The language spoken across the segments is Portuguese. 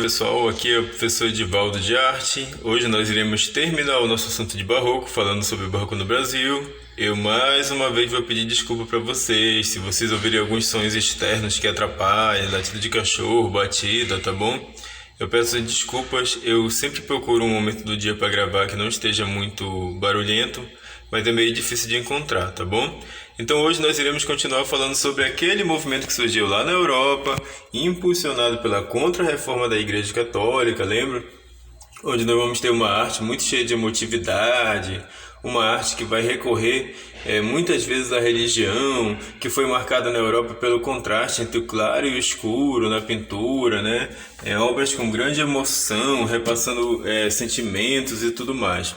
Pessoal, aqui é o professor Edivaldo de Arte. Hoje nós iremos terminar o nosso assunto de barroco, falando sobre o barroco no Brasil. Eu mais uma vez vou pedir desculpa para vocês, se vocês ouvirem alguns sons externos que atrapalhem, latido de cachorro, batida, tá bom? Eu peço desculpas, eu sempre procuro um momento do dia para gravar que não esteja muito barulhento, mas é meio difícil de encontrar, tá bom? Então hoje nós iremos continuar falando sobre aquele movimento que surgiu lá na Europa, impulsionado pela Contra-Reforma da Igreja Católica, lembra? Onde nós vamos ter uma arte muito cheia de emotividade, uma arte que vai recorrer muitas vezes à religião, que foi marcada na Europa pelo contraste entre o claro e o escuro na pintura, né? Obras com grande emoção, repassando sentimentos e tudo mais.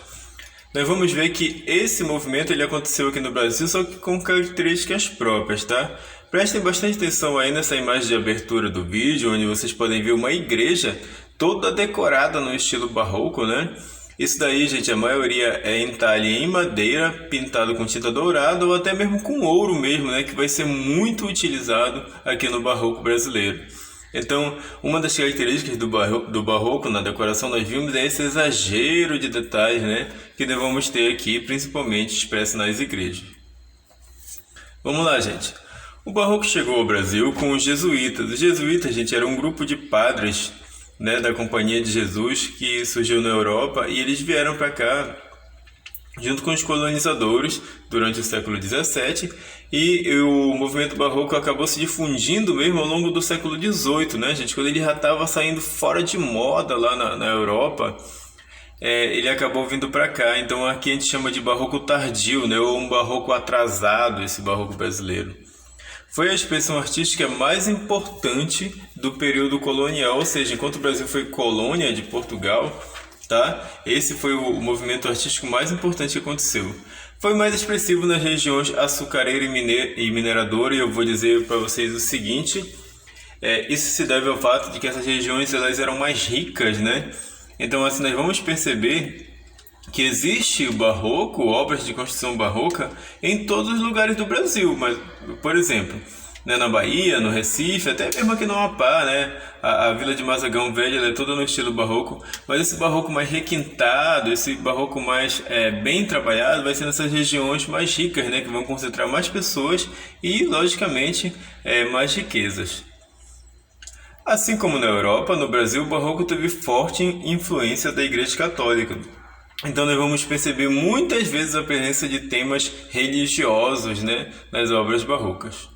Nós vamos ver que esse movimento ele aconteceu aqui no Brasil, só que com características próprias, tá? Prestem bastante atenção aí nessa imagem de abertura do vídeo, onde vocês podem ver uma igreja toda decorada no estilo barroco, né? Isso daí, gente, a maioria é entalhe em madeira, pintado com tinta dourada ou até mesmo com ouro mesmo, né? Que vai ser muito utilizado aqui no barroco brasileiro. Então, uma das características do barroco na decoração nós vimos é esse exagero de detalhes, né, que devemos ter aqui, principalmente expresso nas igrejas. Vamos lá, gente. O barroco chegou ao Brasil com os jesuítas. Os jesuítas, gente, era um grupo de padres, né, da Companhia de Jesus que surgiu na Europa e eles vieram para cá junto com os colonizadores durante o século XVII, e o movimento barroco acabou se difundindo mesmo ao longo do século XVIII, né, gente? Quando ele já estava saindo fora de moda lá na Europa, ele acabou vindo para cá. Então aqui a gente chama de barroco tardio, né, ou um barroco atrasado, esse barroco brasileiro. Foi a expressão artística mais importante do período colonial, ou seja, enquanto o Brasil foi colônia de Portugal, tá? Esse foi o movimento artístico mais importante que aconteceu. Foi mais expressivo nas regiões açucareira e mineradora, e eu vou dizer para vocês o seguinte: isso se deve ao fato de que essas regiões elas eram mais ricas, né? Então, assim, nós vamos perceber que existe o barroco, obras de construção barroca, em todos os lugares do Brasil. Mas, por exemplo, né, na Bahia, no Recife, até mesmo aqui no Amapá, né? A Vila de Mazagão Velha ela é toda no estilo barroco, mas esse barroco mais requintado, esse barroco mais bem trabalhado, vai ser nessas regiões mais ricas, né? Que vão concentrar mais pessoas e, logicamente, mais riquezas. Assim como na Europa, no Brasil o barroco teve forte influência da Igreja Católica. Então nós vamos perceber muitas vezes a presença de temas religiosos, né, nas obras barrocas.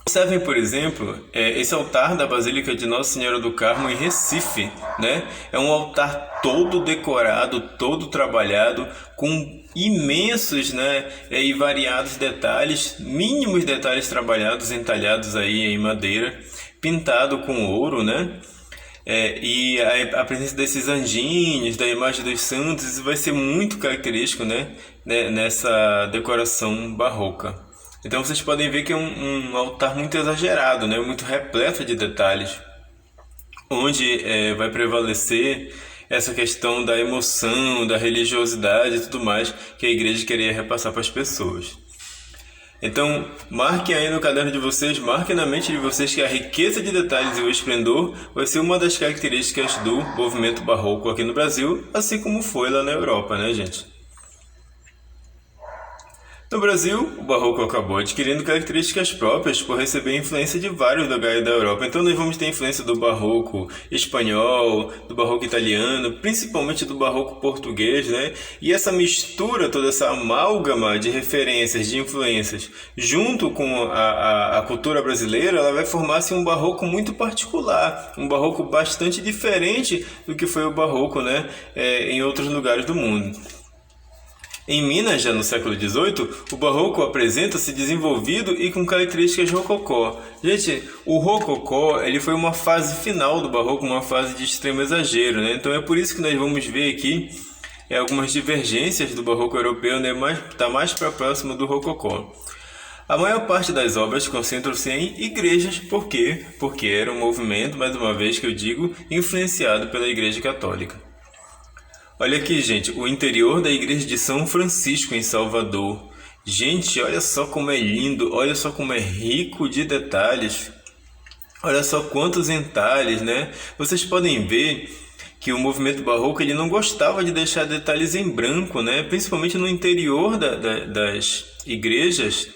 Observem, por exemplo, esse altar da Basílica de Nossa Senhora do Carmo em Recife, né? É um altar todo decorado, todo trabalhado, com imensos, né, e variados detalhes, mínimos detalhes trabalhados, entalhados aí em madeira, pintado com ouro, né? E a presença desses anjinhos, da imagem dos santos, isso vai ser muito característico, né, nessa decoração barroca. Então vocês podem ver que é um altar muito exagerado, né, muito repleto de detalhes, onde vai prevalecer essa questão da emoção, da religiosidade e tudo mais que a igreja queria repassar para as pessoas. Então, marquem aí no caderno de vocês, marquem na mente de vocês que a riqueza de detalhes e o esplendor vai ser uma das características do movimento barroco aqui no Brasil, assim como foi lá na Europa, né, gente? No Brasil, o barroco acabou adquirindo características próprias por receber influência de vários lugares da Europa. Então nós vamos ter influência do barroco espanhol, do barroco italiano, principalmente do barroco português, né? E essa mistura, toda essa amálgama de referências, de influências, junto com a cultura brasileira, ela vai formar-se um barroco muito particular, um barroco bastante diferente do que foi o barroco, né, em outros lugares do mundo. Em Minas, já no século XVIII, o barroco apresenta-se desenvolvido e com características rococó. Gente, o rococó ele foi uma fase final do barroco, uma fase de extremo exagero, né? Então é por isso que nós vamos ver aqui algumas divergências do barroco europeu, né? Está mais para próximo do rococó. A maior parte das obras concentram-se em igrejas, por quê? Porque era um movimento, mais uma vez que eu digo, influenciado pela Igreja Católica. Olha aqui, gente, o interior da igreja de São Francisco, em Salvador. Gente, olha só como é lindo, olha só como é rico de detalhes. Olha só quantos entalhes, né? Vocês podem ver que o movimento barroco ele não gostava de deixar detalhes em branco, né? Principalmente no interior das igrejas,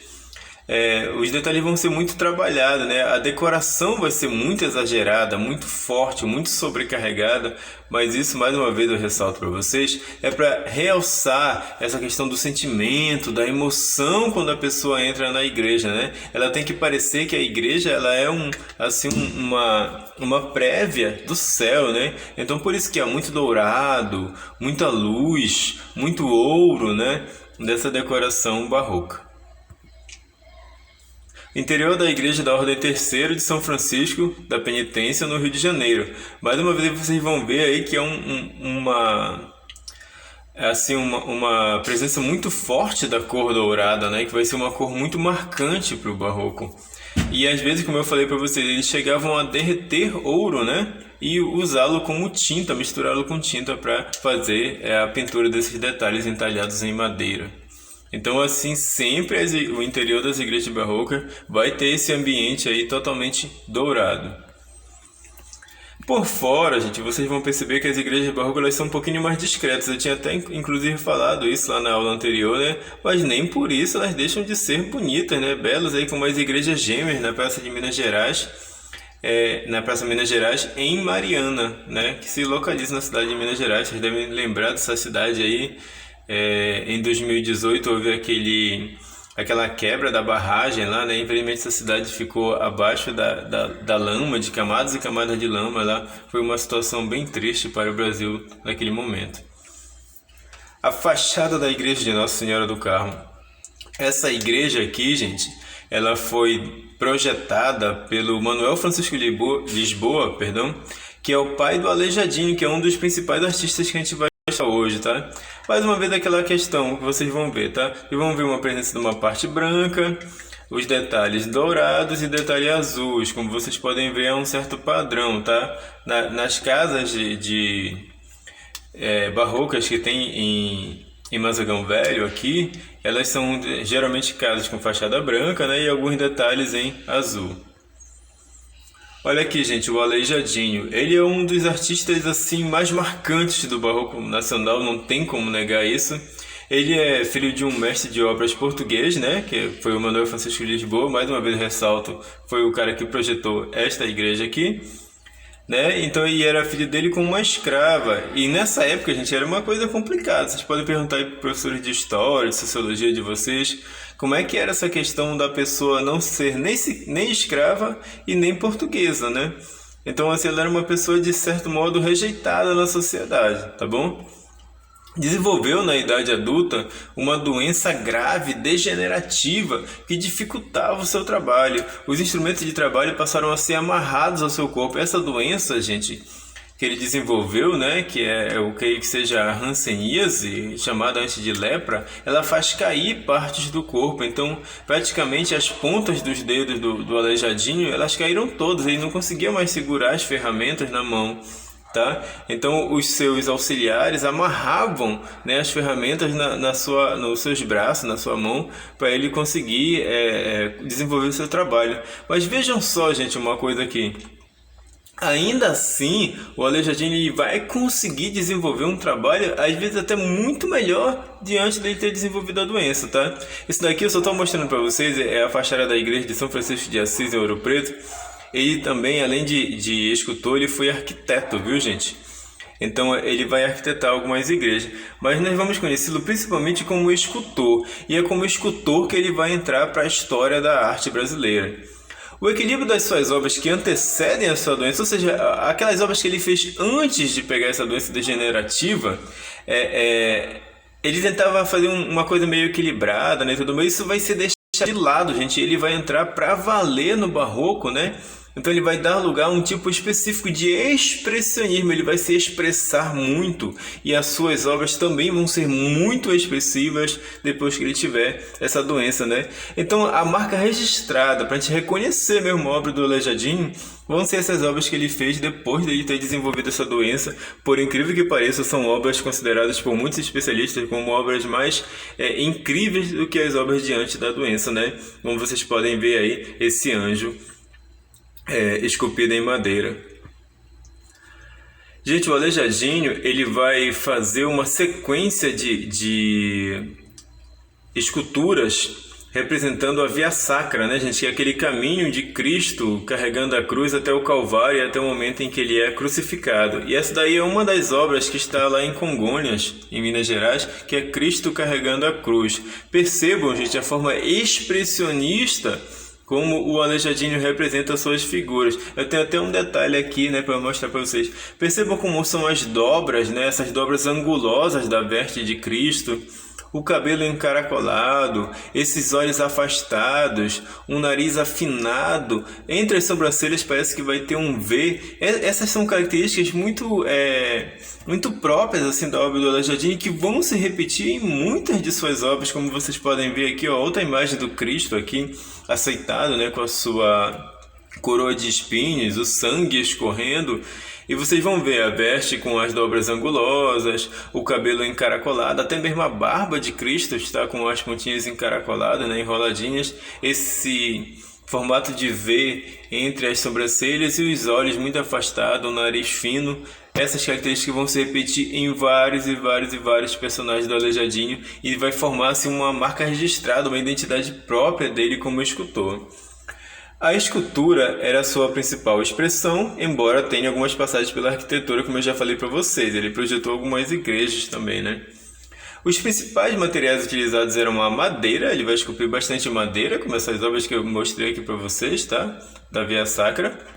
os detalhes vão ser muito trabalhados, né? A decoração vai ser muito exagerada, muito forte, muito sobrecarregada, mas isso, mais uma vez, eu ressalto para vocês, é para realçar essa questão do sentimento, da emoção quando a pessoa entra na igreja, né? Ela tem que parecer que a igreja ela é uma prévia do céu, né? Então, por isso que há muito dourado, muita luz, muito ouro, né? Dessa decoração barroca. Interior da Igreja da Ordem Terceiro de São Francisco da Penitência, no Rio de Janeiro. Mais uma vez vocês vão ver aí que é uma presença muito forte da cor dourada, né? Que vai ser uma cor muito marcante para o barroco. E às vezes, como eu falei para vocês, eles chegavam a derreter ouro, né? E usá-lo como tinta, misturá-lo com tinta para fazer a pintura desses detalhes entalhados em madeira. Então, assim, sempre o interior das igrejas barrocas vai ter esse ambiente aí totalmente dourado. Por fora, gente, vocês vão perceber que as igrejas barrocas elas são um pouquinho mais discretas. Eu tinha até, inclusive, falado isso lá na aula anterior, né? Mas nem por isso elas deixam de ser bonitas, né? Belas aí, como as igrejas gêmeas na Praça de Minas Gerais, na Praça Minas Gerais, em Mariana, né? Que se localiza na cidade de Minas Gerais. Vocês devem lembrar dessa cidade aí. Em 2018 houve aquela quebra da barragem lá, né? Infelizmente essa cidade ficou abaixo da lama, de camadas e camadas de lama lá. Foi uma situação bem triste para o Brasil naquele momento. A fachada da igreja de Nossa Senhora do Carmo. Essa igreja aqui, gente, ela foi projetada pelo Manuel Francisco Lisboa, que é o pai do Aleijadinho, que é um dos principais artistas que a gente vai hoje, tá? Mais uma vez aquela questão que vocês vão ver, tá? E vão ver uma presença de uma parte branca, os detalhes dourados e detalhes azuis, como vocês podem ver é um certo padrão, tá? Nas casas barrocas que tem em Mazagão Velho aqui, elas são geralmente casas com fachada branca, né? E alguns detalhes em azul. Olha aqui, gente, o Aleijadinho. Ele é um dos artistas assim mais marcantes do barroco nacional, não tem como negar isso. Ele é filho de um mestre de obras português, né, que foi o Manuel Francisco Lisboa. Mais uma vez ressalto, foi o cara que projetou esta igreja aqui, né? Então ele era filho dele com uma escrava. E nessa época, gente, era uma coisa complicada. Vocês podem perguntar aí para professores de história, de sociologia de vocês, como é que era essa questão da pessoa não ser nem escrava e nem portuguesa, né? Então, assim, ela era uma pessoa de certo modo rejeitada na sociedade, tá bom? Desenvolveu na idade adulta uma doença grave, degenerativa, que dificultava o seu trabalho. Os instrumentos de trabalho passaram a ser amarrados ao seu corpo. Essa doença, gente, que ele desenvolveu, né, que é o que seja a hanseníase, chamada antes de lepra, ela faz cair partes do corpo. Então, praticamente as pontas dos dedos do Aleijadinho, elas caíram todas. Ele não conseguia mais segurar as ferramentas na mão. Tá? Então os seus auxiliares amarravam, né, as ferramentas nos seus braços, na sua mão, para ele conseguir desenvolver o seu trabalho. Mas vejam só, gente, uma coisa aqui. Ainda assim, o Aleijadinho ele vai conseguir desenvolver um trabalho, às vezes até muito melhor, diante dele ter desenvolvido a doença, tá? Isso daqui eu só estou mostrando para vocês, é a fachada da igreja de São Francisco de Assis, em Ouro Preto. Ele também, além de escultor, ele foi arquiteto, viu, gente? Então ele vai arquitetar algumas igrejas. Mas nós vamos conhecê-lo principalmente como escultor. E é como escultor que ele vai entrar para a história da arte brasileira. O equilíbrio das suas obras que antecedem a sua doença, ou seja, aquelas obras que ele fez antes de pegar essa doença degenerativa, ele tentava fazer uma coisa meio equilibrada, né? Tudo, mas isso vai ser deixado de lado, gente. Ele vai entrar para valer no barroco, né? Então ele vai dar lugar a um tipo específico de expressionismo, ele vai se expressar muito e as suas obras também vão ser muito expressivas depois que ele tiver essa doença, né? Então a marca registrada para a gente reconhecer mesmo a obra do Aleijadinho vão ser essas obras que ele fez depois dele ter desenvolvido essa doença. Por incrível que pareça, são obras consideradas por muitos especialistas como obras mais incríveis do que as obras diante da doença, né? Como vocês podem ver aí, esse anjo esculpida em madeira. Gente, o Aleijadinho ele vai fazer uma sequência de esculturas representando a Via Sacra, né, gente? Que é aquele caminho de Cristo carregando a cruz até o Calvário e até o momento em que ele é crucificado. E essa daí é uma das obras que está lá em Congonhas, em Minas Gerais, que é Cristo carregando a cruz. Percebam, gente, a forma expressionista como o Aleijadinho representa suas figuras. Eu tenho até um detalhe aqui, né, para mostrar para vocês. Percebam como são as dobras, né, essas dobras angulosas da veste de Cristo. O cabelo encaracolado, esses olhos afastados, um nariz afinado, entre as sobrancelhas parece que vai ter um V. Essas são características muito próprias assim da obra do Aleijadinho, que vão se repetir em muitas de suas obras, como vocês podem ver aqui, ó, outra imagem do Cristo aqui, aceitado, né, com a sua coroa de espinhos, o sangue escorrendo. E vocês vão ver a veste com as dobras angulosas, o cabelo encaracolado, até mesmo a barba de Cristo está com as pontinhas encaracoladas, né, enroladinhas. Esse formato de V entre as sobrancelhas e os olhos muito afastados, o nariz fino. Essas características vão se repetir em vários personagens do Aleijadinho e vai formar-se uma marca registrada, uma identidade própria dele como escultor. A escultura era a sua principal expressão, embora tenha algumas passagens pela arquitetura, como eu já falei para vocês. Ele projetou algumas igrejas também, né? Os principais materiais utilizados eram a madeira, ele vai esculpir bastante madeira, como essas obras que eu mostrei aqui para vocês, tá? Da Via Sacra.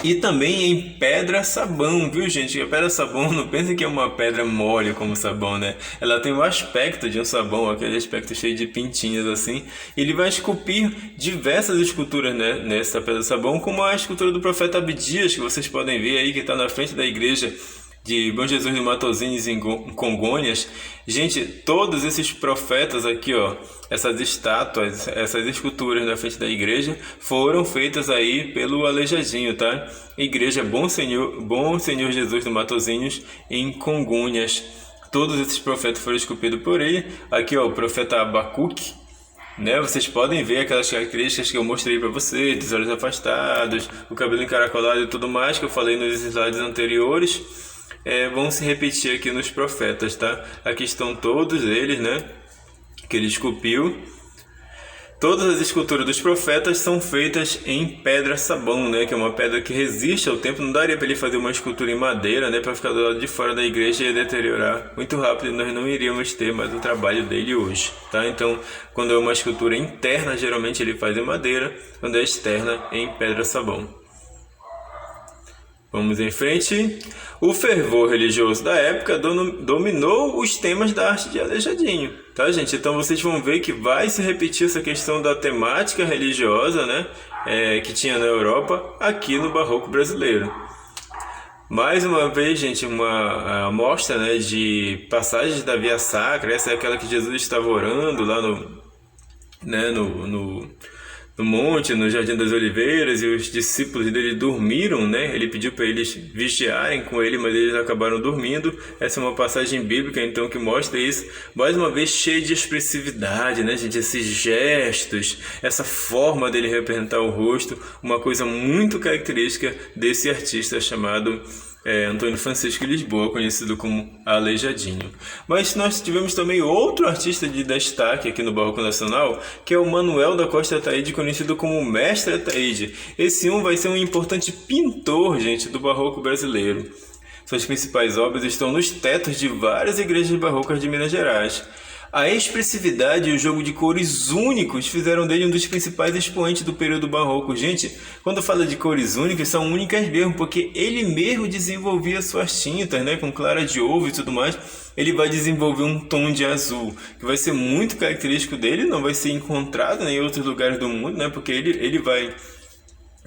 E também em pedra sabão, viu, gente? A pedra sabão, não pense que é uma pedra mole como sabão, né? Ela tem o aspecto de um sabão, aquele aspecto cheio de pintinhas assim. Ele vai esculpir diversas esculturas, né, nessa pedra sabão, como a escultura do profeta Abdias, que vocês podem ver aí, que está na frente da igreja de Bom Jesus do Matozinhos em Congonhas. Gente, todos esses profetas aqui, ó, essas estátuas, essas esculturas na frente da igreja foram feitas aí pelo Aleijadinho, tá? Igreja Bom Senhor Jesus do Matozinhos em Congonhas. Todos esses profetas foram esculpidos por ele. Aqui, ó, o profeta Abacuque, né? Vocês podem ver aquelas características que eu mostrei para vocês, dos olhos afastados, o cabelo encaracolado e tudo mais que eu falei nos slides anteriores. Vão se repetir aqui nos profetas, tá? Aqui estão todos eles, né, que ele esculpiu. Todas as esculturas dos profetas são feitas em pedra sabão, né, que é uma pedra que resiste ao tempo. Não daria para ele fazer uma escultura em madeira, né, para ficar do lado de fora da igreja e ia deteriorar muito rápido. Nós não iríamos ter mais o trabalho dele hoje, tá? Então, quando é uma escultura interna, geralmente ele faz em madeira. Quando é externa, em pedra sabão. Vamos em frente. O fervor religioso da época dominou os temas da arte de Aleijadinho, tá, gente? Então vocês vão ver que vai se repetir essa questão da temática religiosa, né, que tinha na Europa, aqui no Barroco brasileiro. Mais uma vez, gente, uma amostra, né, de passagens da Via Sacra. Essa é aquela que Jesus estava orando lá no monte, no Jardim das Oliveiras, e os discípulos dele dormiram, né? Ele pediu para eles vigiarem com ele, mas eles acabaram dormindo. Essa é uma passagem bíblica, então, que mostra isso. Mais uma vez, cheio de expressividade, né, gente? Esses gestos, essa forma dele representar o rosto, uma coisa muito característica desse artista chamado Antônio Francisco de Lisboa, conhecido como Aleijadinho. Mas nós tivemos também outro artista de destaque aqui no Barroco Nacional, que é o Manuel da Costa Ataíde, conhecido como Mestre Ataíde. Esse vai ser um importante pintor, gente, do Barroco brasileiro. Suas principais obras estão nos tetos de várias igrejas barrocas de Minas Gerais. A expressividade e o jogo de cores únicos fizeram dele um dos principais expoentes do período barroco. Gente, quando fala de cores únicas, são únicas mesmo, porque ele mesmo desenvolvia suas tintas, né, com clara de ovo e tudo mais. Ele vai desenvolver um tom de azul, que vai ser muito característico dele, não vai ser encontrado, né, em outros lugares do mundo, né, porque ele vai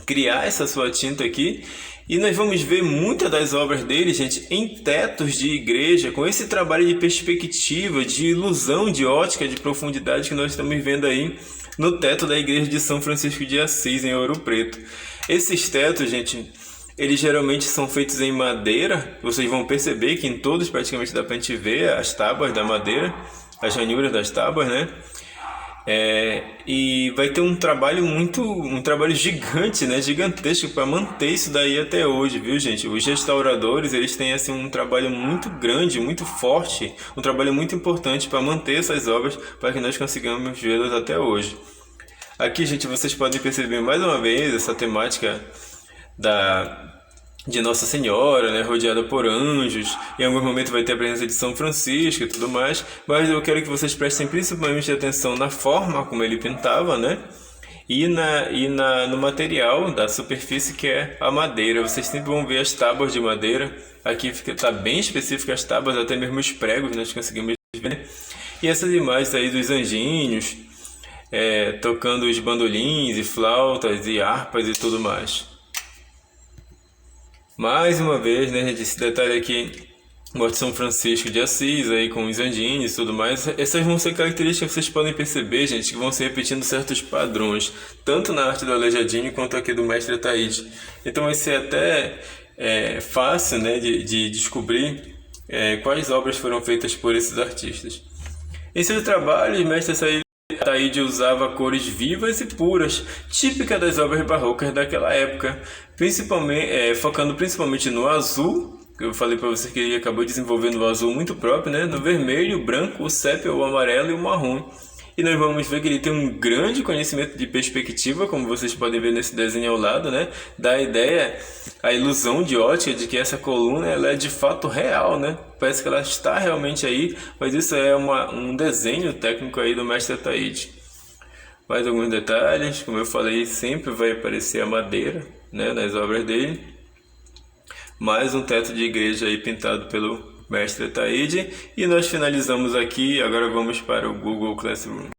criar essa sua tinta aqui. E nós vamos ver muitas das obras dele, gente, em tetos de igreja, com esse trabalho de perspectiva, de ilusão, de ótica, de profundidade que nós estamos vendo aí no teto da igreja de São Francisco de Assis, em Ouro Preto. Esses tetos, gente, eles geralmente são feitos em madeira. Vocês vão perceber que em todos praticamente dá pra gente ver as tábuas da madeira, as ranhuras das tábuas, né? E vai ter um trabalho gigante, né, gigantesco para manter isso daí até hoje, viu, gente? Os restauradores, eles têm assim um trabalho muito grande, muito forte, um trabalho muito importante para manter essas obras para que nós consigamos vê-las até hoje. Aqui, gente, vocês podem perceber mais uma vez essa temática da de Nossa Senhora, né, rodeada por anjos. Em algum momento vai ter a presença de São Francisco e tudo mais, mas eu quero que vocês prestem principalmente atenção na forma como ele pintava, né? No material da superfície, que é a madeira. Vocês sempre vão ver as tábuas de madeira. Aqui tá bem específico as tábuas, até mesmo os pregos nós conseguimos ver. E essas imagens aí dos anjinhos, tocando os bandolins e flautas e harpas e tudo mais. Mais uma vez, né, gente, esse detalhe aqui mostra São Francisco de Assis aí com os anjinhos e tudo mais. Essas vão ser características que vocês podem perceber, gente, que vão se repetindo certos padrões, tanto na arte do Aleijadinho quanto aqui do Mestre Ataíde. Então vai ser até fácil, né, de descobrir quais obras foram feitas por esses artistas. Em seus trabalhos, o Mestre Ataíde usava cores vivas e puras, típica das obras barrocas daquela época, focando principalmente no azul, que eu falei para você que ele acabou desenvolvendo o azul muito próprio, né? No vermelho, o branco, o sépia, o amarelo e o marrom. E nós vamos ver que ele tem um grande conhecimento de perspectiva, como vocês podem ver nesse desenho ao lado, né? Dá a ideia, a ilusão de ótica de que essa coluna ela é de fato real, né? Parece que ela está realmente aí, mas isso é um desenho técnico aí do Mestre Ataíde. Mais alguns detalhes, como eu falei, sempre vai aparecer a madeira, né, nas obras dele. Mais um teto de igreja aí pintado pelo Mestre Ataíde. E nós finalizamos aqui, agora vamos para o Google Classroom.